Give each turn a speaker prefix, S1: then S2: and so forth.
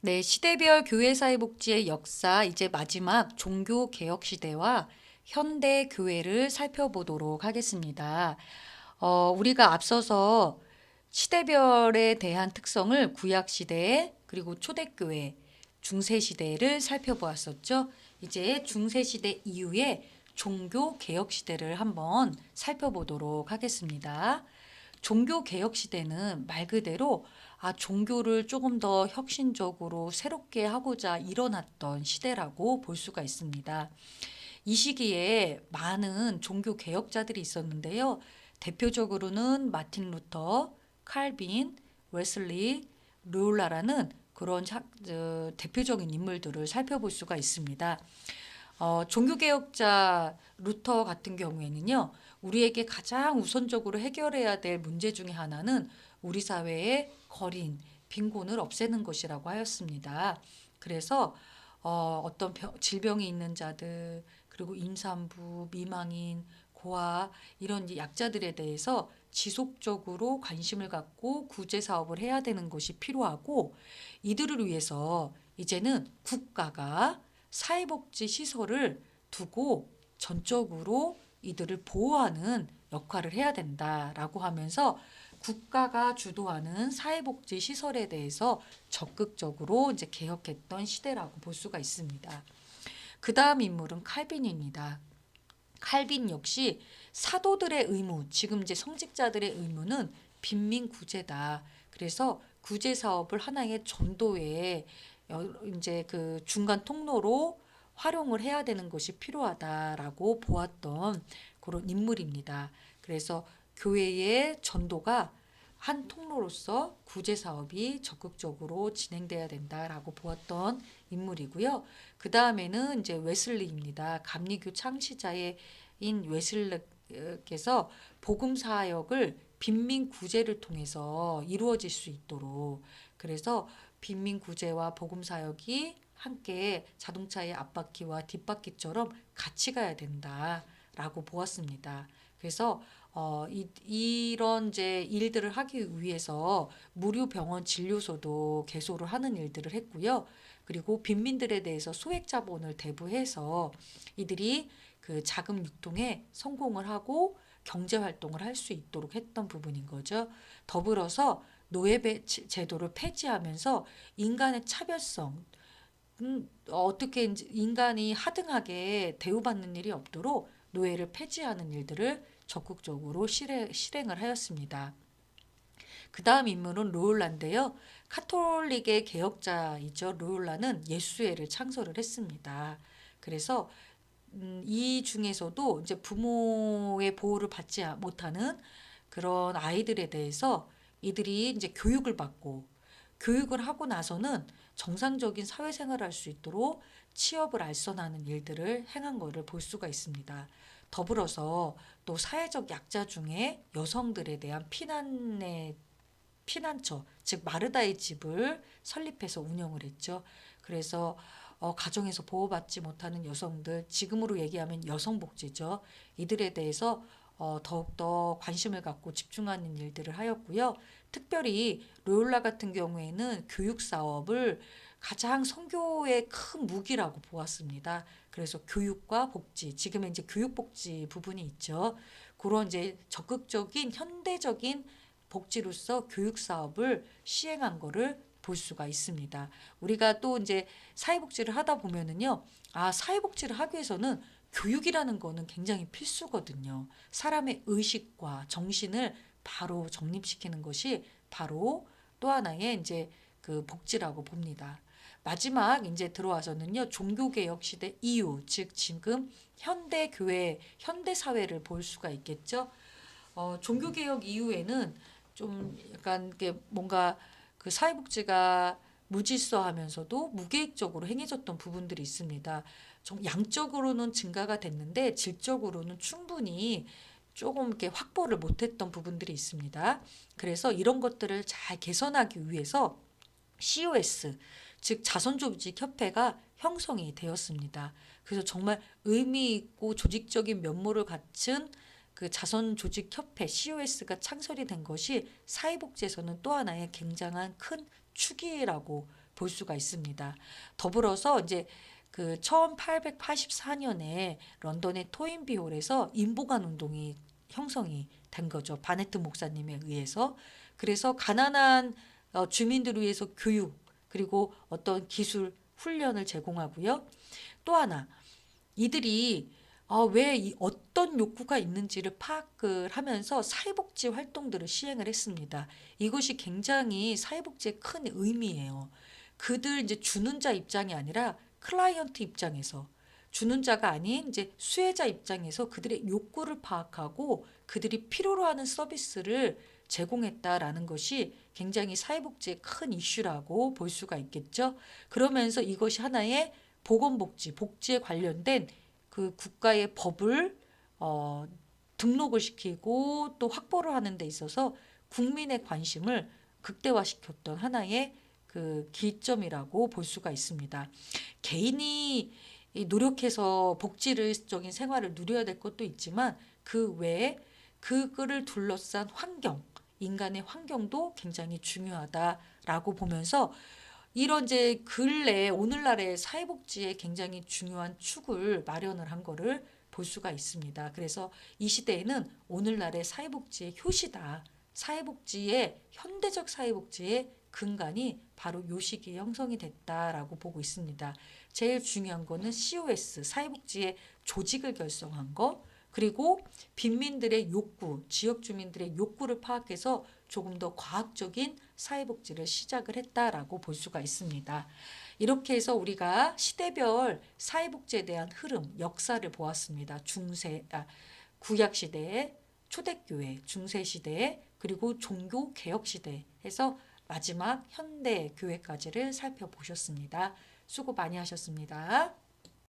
S1: 네, 시대별 교회사회복지의 역사, 이제 마지막 종교개혁 시대와 현대 교회를 살펴보도록 하겠습니다. 우리가 앞서서 시대별에 대한 특성을 구약시대, 그리고 초대교회, 중세시대를 살펴보았었죠. 이제 중세시대 이후에 종교개혁시대를 한번 살펴보도록 하겠습니다. 종교개혁시대는 말 그대로 종교를 조금 더 혁신적으로 새롭게 하고자 일어났던 시대라고 볼 수가 있습니다. 이 시기에 많은 종교 개혁자들이 있었는데요. 대표적으로는 마틴 루터, 칼빈, 웨슬리, 르올라라는 그런 대표적인 인물들을 살펴볼 수가 있습니다. 종교개혁자 루터 같은 경우에는요, 우리에게 가장 우선적으로 해결해야 될 문제 중에 하나는 우리 사회의 거린, 빈곤을 없애는 것이라고 하였습니다. 그래서 어떤 질병이 있는 자들, 그리고 임산부, 미망인, 고아 이런 약자들에 대해서 지속적으로 관심을 갖고 구제 사업을 해야 되는 것이 필요하고, 이들을 위해서 이제는 국가가 사회복지 시설을 두고 전적으로 이들을 보호하는 역할을 해야 된다라고 하면서 국가가 주도하는 사회복지 시설에 대해서 적극적으로 이제 개혁했던 시대라고 볼 수가 있습니다. 그 다음 인물은 칼빈입니다. 칼빈 역시 사도들의 의무, 지금 이제 성직자들의 의무는 빈민 구제다. 그래서 구제 사업을 하나의 전도의 이제 그 중간 통로로 활용을 해야 되는 것이 필요하다라고 보았던 그런 인물입니다. 그래서 교회의 전도가 한 통로로서 구제 사업이 적극적으로 진행돼야 된다라고 보았던 인물이고요. 그 다음에는 이제 웨슬리입니다. 감리교 창시자인 웨슬리께서 복음 사역을 빈민 구제를 통해서 이루어질 수 있도록, 그래서 빈민 구제와 복음 사역이 함께 자동차의 앞바퀴와 뒷바퀴처럼 같이 가야 된다라고 보았습니다. 그래서 이런 이제 일들을 하기 위해서 무료 병원 진료소도 개소를 하는 일들을 했고요. 그리고 빈민들에 대해서 소액 자본을 대부해서 이들이 그 자금 유통에 성공을 하고 경제 활동을 할 수 있도록 했던 부분인 거죠. 더불어서 노예 제도를 폐지하면서 인간의 차별성, 어떻게 인간이 하등하게 대우받는 일이 없도록 노예를 폐지하는 일들을 적극적으로 실행을 하였습니다. 그 다음 인물은 르올라인데요. 카톨릭의 개혁자이죠. 르올라는 예수회를 창설을 했습니다. 그래서 이 중에서도 이제 부모의 보호를 받지 못하는 그런 아이들에 대해서 이들이 이제 교육을 받고, 교육을 하고 나서는 정상적인 사회생활을 할 수 있도록 취업을 알선하는 일들을 행한 것을 볼 수가 있습니다. 더불어서 또 사회적 약자 중에 여성들에 대한 피난처, 즉 마르다의 집을 설립해서 운영을 했죠. 그래서 가정에서 보호받지 못하는 여성들, 지금으로 얘기하면 여성복지죠. 이들에 대해서 더욱더 관심을 갖고 집중하는 일들을 하였고요. 특별히 로욜라 같은 경우에는 교육 사업을 가장 선교의 큰 무기라고 보았습니다. 그래서 교육과 복지, 지금은 이제 교육복지 부분이 있죠. 그런 이제 적극적인 현대적인 복지로서 교육 사업을 시행한 거를 볼 수가 있습니다. 우리가 또 이제 사회복지를 하다 보면은요, 사회복지를 하기 위해서는 교육이라는 거는 굉장히 필수거든요. 사람의 의식과 정신을 바로 정립시키는 것이 바로 또 하나의 이제 그 복지라고 봅니다. 마지막 이제 들어와서는요, 종교개혁 시대 이후, 즉 지금 현대 교회, 현대 사회를 볼 수가 있겠죠. 종교개혁 이후에는 좀 약간 뭔가 그 사회복지가 무질서하면서도 무계획적으로 행해졌던 부분들이 있습니다. 양적으로는 증가가 됐는데 질적으로는 충분히 조금 이렇게 확보를 못했던 부분들이 있습니다. 그래서 이런 것들을 잘 개선하기 위해서 COS, 즉 자선조직협회가 형성이 되었습니다. 그래서 정말 의미 있고 조직적인 면모를 갖춘 그 자선조직협회 COS가 창설이 된 것이 사회복지에서는 또 하나의 굉장한 큰 축이라고 볼 수가 있습니다. 더불어서 이제 그 1884년에 런던의 토인비 홀에서 인보관 운동이 형성이 된 거죠. 바네트 목사님에 의해서. 그래서 가난한 주민들을 위해서 교육 그리고 어떤 기술 훈련을 제공하고요. 또 하나 이들이 왜 어떤 욕구가 있는지를 파악을 하면서 사회복지 활동들을 시행을 했습니다. 이것이 굉장히 사회복지의 큰 의미예요. 그들 이제 주는 자 입장이 아니라 클라이언트 입장에서 주는 자가 아닌 이제 수혜자 입장에서 그들의 욕구를 파악하고 그들이 필요로 하는 서비스를 제공했다라는 것이 굉장히 사회복지의 큰 이슈라고 볼 수가 있겠죠. 그러면서 이것이 하나의 보건복지, 복지에 관련된 그 국가의 법을 등록을 시키고 또 확보를 하는 데 있어서 국민의 관심을 극대화시켰던 하나의 그 기점이라고 볼 수가 있습니다. 개인이 노력해서 복지적인 생활을 누려야 될 것도 있지만 그 외에 그거를 둘러싼 환경, 인간의 환경도 굉장히 중요하다라고 보면서 이런 이제 근래 오늘날의 사회복지에 굉장히 중요한 축을 마련을 한 거를 볼 수가 있습니다. 그래서 이 시대에는 오늘날의 사회복지의 효시다. 사회복지의 현대적 사회복지의 근간이 바로 요 시기에 형성이 됐다라고 보고 있습니다. 제일 중요한 거는 COS, 사회복지의 조직을 결성한 거, 그리고 빈민들의 욕구, 지역 주민들의 욕구를 파악해서 조금 더 과학적인 사회복지를 시작을 했다라고 볼 수가 있습니다. 이렇게 해서 우리가 시대별 사회복지에 대한 흐름, 역사를 보았습니다. 구약시대, 초대교회, 중세시대, 그리고 종교개혁시대 해서 마지막 현대교회까지를 살펴보셨습니다. 수고 많이 하셨습니다.